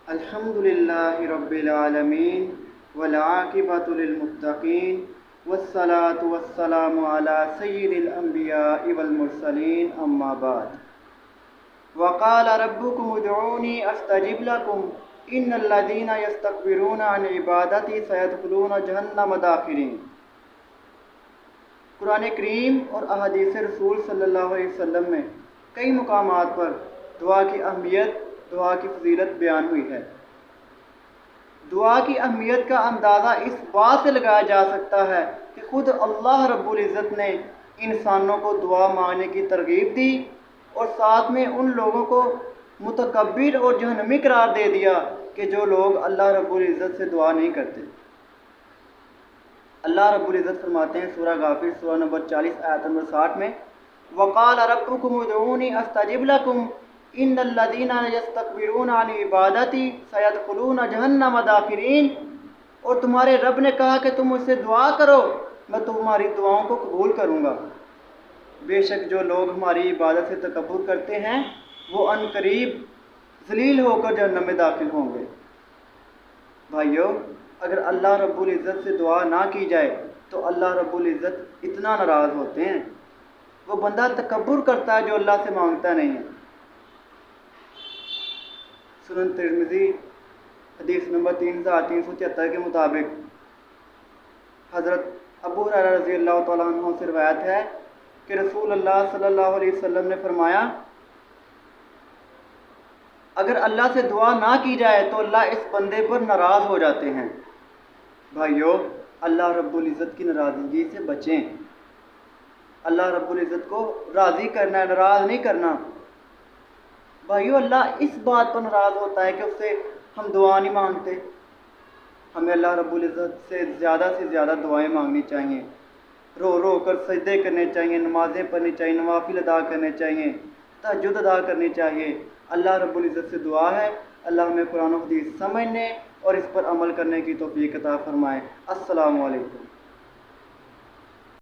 الحمدللہ رب العالمین والعاقبۃ للمتقین والصلاة والسلام علی سید الانبیاء والمرسلین اما بعد وقال ربکم ادعونی استجب لکم ان الذین یستکبرون عن عبادتی سیدخلون جہنم داخرین۔ قرآن کریم اور احادیث رسول صلی اللہ علیہ وسلم میں کئی مقامات پر دعا کی اہمیت، دعا کی فضیلت بیان ہوئی ہے۔ دعا کی اہمیت کا اندازہ اس بات سے لگایا جا سکتا ہے کہ خود اللہ رب العزت نے انسانوں کو دعا مانگنے کی ترغیب دی اور ساتھ میں ان لوگوں کو متکبر اور جہنمی قرار دے دیا کہ جو لوگ اللہ رب العزت سے دعا نہیں کرتے۔ اللہ رب العزت فرماتے ہیں سورہ غافر سورہ نمبر 40 آیت نمبر 60 میں، وقال ربکم ادعونی استجب لکم ان الذین یستکبرون عن عبادتی سیدخلون جہنم داخرین۔ اور تمہارے رب نے کہا کہ تم مجھ سے دعا کرو، میں تمہاری دعاؤں کو قبول کروں گا۔ بے شک جو لوگ ہماری عبادت سے تکبر کرتے ہیں وہ ان قریب ذلیل ہو کر جہنم میں داخل ہوں گے۔ بھائیو، اگر اللہ رب العزت سے دعا نہ کی جائے تو اللہ رب العزت اتنا ناراض ہوتے ہیں۔ وہ بندہ تکبر کرتا ہے جو اللہ سے مانگتا نہیں ہے۔ سنن ترمذی حدیث نمبر 3373 کے مطابق حضرت ابو ہریرہ رضی اللہ تعالیٰ عنہ سے روایت ہے کہ رسول اللہ صلی اللہ علیہ وسلم نے فرمایا، اگر اللہ سے دعا نہ کی جائے تو اللہ اس بندے پر ناراض ہو جاتے ہیں۔ بھائیو، اللہ رب العزت کی ناراضگی سے بچیں۔ اللہ رب العزت کو راضی کرنا ہے، ناراض نہیں کرنا۔ بھائیو، اللہ اس بات پر ناراض ہوتا ہے کہ اس سے ہم دعا نہیں مانگتے۔ ہمیں اللہ رب العزت سے زیادہ دعائیں مانگنی چاہیے، رو رو کر سجدے کرنے چاہیے، نمازیں پڑھنی چاہیے، نوافل ادا کرنے چاہیے، تہجد ادا کرنی چاہیے۔ اللہ رب العزت سے دعا ہے اللہ ہمیں قرآن و حدیث سمجھنے اور اس پر عمل کرنے کی توفیق عطا فرمائے۔ السلام علیکم۔